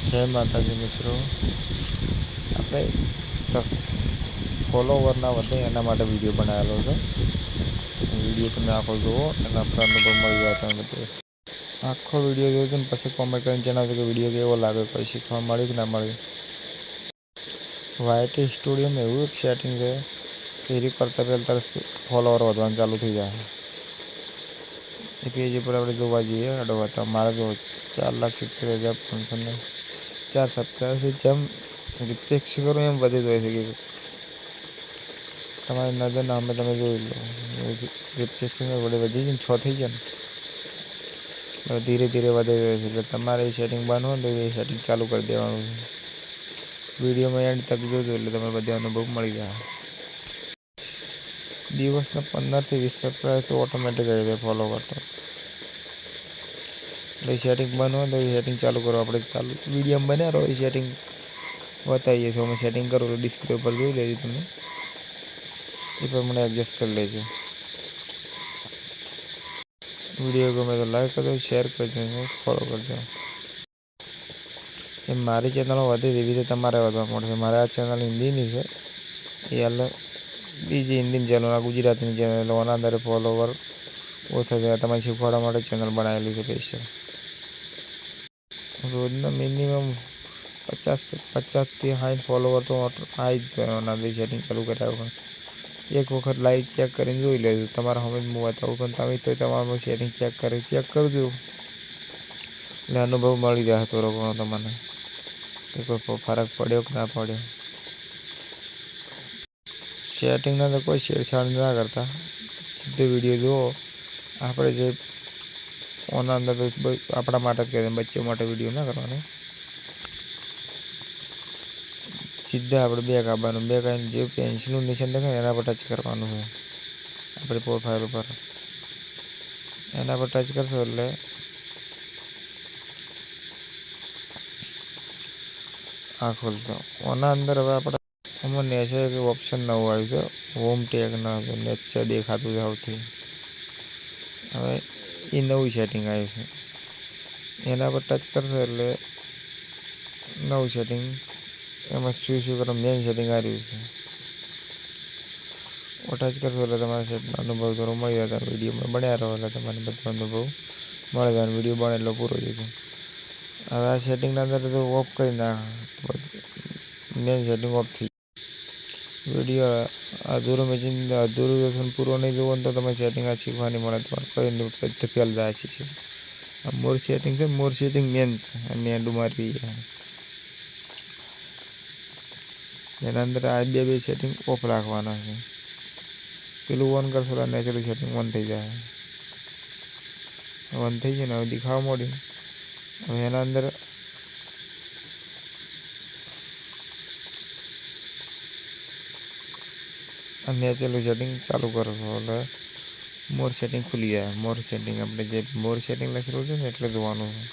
જય માતાજી મિત્રો, આપણે ફોલોવરના વધે એના માટે વિડીયો બનાવેલો છે. વિડીયો તમે આખો જુઓ અને આપણે અનુભવ મળી જાય. તમે બધે આખો વિડીયો જોયો ને પછી કોમેન્ટ કરીને જણાવજો કે વિડીયો કેવો લાગે, કોઈ શીખવા મળ્યું કે ના મળ્યું. વાયટી સ્ટુડિયોમાં એવું એક સેટિંગ છે કે એ કરતાં પહેલાં તારે ફોલોવર વધવાનું ચાલુ થઈ જાય. એ પેજ ઉપર આપણે જોવા જઈએ અડવા તો મારે જો 4,70,504 સબસ્ક્રાઈબર જેમ રિફ્રેશ કરો એમ વધી જાય છે કે તમારી નજર નામે તમે જોઈ લો. રિફ્રેશિંગ વડે વધી જાય ને 6 થઈ જાય ને ધીરે ધીરે વધી જાય છે. એટલે તમારે એ સેટિંગ બંધ હોય તો એ સેટિંગ ચાલુ કરી દેવાનું છે. વિડીયોમાં એન્ડ તક જોજો એટલે તમને બધો અનુભવ મળી જાય. દિવસના 15 થી 20 સબસ્ક્રાઈબર તો ઓટોમેટિક આવી જાય ફોલો કરતા. એટલે સેટિંગ બંધ હોય તો એ સેટિંગ ચાલુ કરો. આપણે ચાલુ વિડીયો બન્યા રહો એ સેટિંગ બતાવીએ છીએ. અમે સેટિંગ કરો એટલે ડિસ્પ્લે ઉપર જોઈ લેજો તમે. એ પ્રમાણે એડજસ્ટ કરી લેજો. વિડીયો ગમે તો લાઈક કરજો, શેર કરજો, ફોલો કરજો. જેમ મારી ચેનલ વધે એવી રીતે તમારે વધવા મળશે. મારે આ ચેનલ હિન્દીની છે, એ અલગ બીજી હિન્દીની ચેનલ, આ ગુજરાતીની ચેનલ. ઓના અંદર ફોલોવર ઓછા છે. તમારે શીખવાડવા માટે ચેનલ બનાવેલી છે સ્પેશિયલ. રોજના મિનિમમ 50થી 60 ફોલોવર તો આવી જ જાય. ઓના સેટિંગ ચાલુ કર્યા વગર એક વખત લાઈવ ચેક કરીને જોઈ લેજો. તમારા સમજ હું બતાવું પણ તમે તો તમારું સેટિંગ ચેક કરજો એટલે અનુભવ મળી જાય થોડો ઘણો તમને કે કોઈ ફરક પડ્યો કે ના પડ્યો. સેટિંગના તો કોઈ છેડછાડ ના કરતા, સીધો વિડીયો જુઓ. આપણે જે ઓના અંદર તો આપણા માટે જ કહે, બચ્ચો માટે વિડીયો ના કરવાનો. સીધા આપણે બેક આવવાનું, બેક આવીને જે પેન્સિલનું નિશાન દેખાય એના પર ટચ કરવાનું છે. આપણી પ્રોફાઇલ ઉપર એના પર ટચ કરશો એટલે આ ખોલશો. ઓના અંદર હવે આપણે એમાં નેચર એક ઓપ્શન નવું આવ્યું છે, હોમ ટેગના નેચર દેખાતું છે સૌથી. હવે એ નવું સેટિંગ આવ્યું છે. એના પર ટચ કરશો એટલે નવું સેટિંગ એમાં શું કરો મેન સેટિંગ આવ્યું છે. ટચ કરશો એટલે તમારે સેટનો અનુભવ થોડો મળી જાય. તમે વિડીયોમાં બન્યા રહો એટલે તમને બધો અનુભવ મળે જાય. વિડીયો બને એટલો પૂરો જોજો. હવે આ સેટિંગના અંદર તો ઓફ કરી નાખ, મેન સેટિંગ ઓફ થઈ. વિડીયો અધૂરું પૂરો નહીં જોવો તો તમે સેટિંગ આ શીખવાની મળે. તમારે કઈ નહીં ફેલતા શીખે. આ મોર સેટિંગ છે, મોર સેટિંગ મેન અને એન્ડ મારવી. એના અંદર આ બે સેટિંગ ઓફ રાખવાના છે. પેલું ઓન કરશો એટલે નેચરલ સેટિંગ ઓન થઈ જાય. ઓન થઈ ગયું ને હવે દેખાવા મળ્યું. હવે એના અંદર નેચરલ સેટિંગ ચાલુ કરશો એટલે મોર સેટિંગ ખુલી જાય. મોર સેટિંગ આપણે જે મોર સેટિંગ લખેલું છે ને એટલે જોવાનું છે.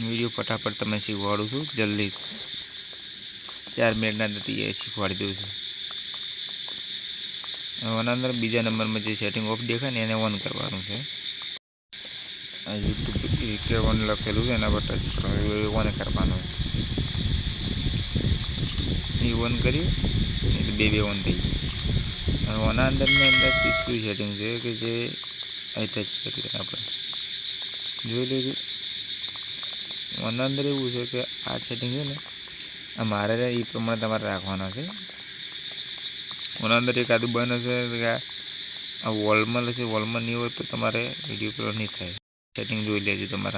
વિડીયો ફટાફટ તમે શીખવાડું છું, જલ્દી 4 મિનિટના અંદર શીખવાડી દઉં છું. આના અંદર બીજા નંબરમાં જે સેટિંગ ઓફ દેખાય ને એને ઓન કરવાનું છે. આ યુટ્યુબ કે ઓન લખેલું છે એના પર ટચ કરવાનું, એ ઓન કરવાનું. એ ઓન કર્યું એટલે બે ઓન થઈ ગયું. ઓના અંદરની અંદર તીસરું સેટિંગ છે કે જે અહીં ટચ કરી આપણે જોઈ લેજો. ઓના અંદર એવું છે કે આ સેટિંગ છે ને આ મારે એ પ્રમાણે તમારે રાખવાના છે. ઓના અંદર એક આદુ બને છે કે આ વોલમાં છે, વોલમાં નહીં હોય તો તમારે વિડીયો પેલો નહીં થાય. સેટિંગ જોઈ લેજો તમારા.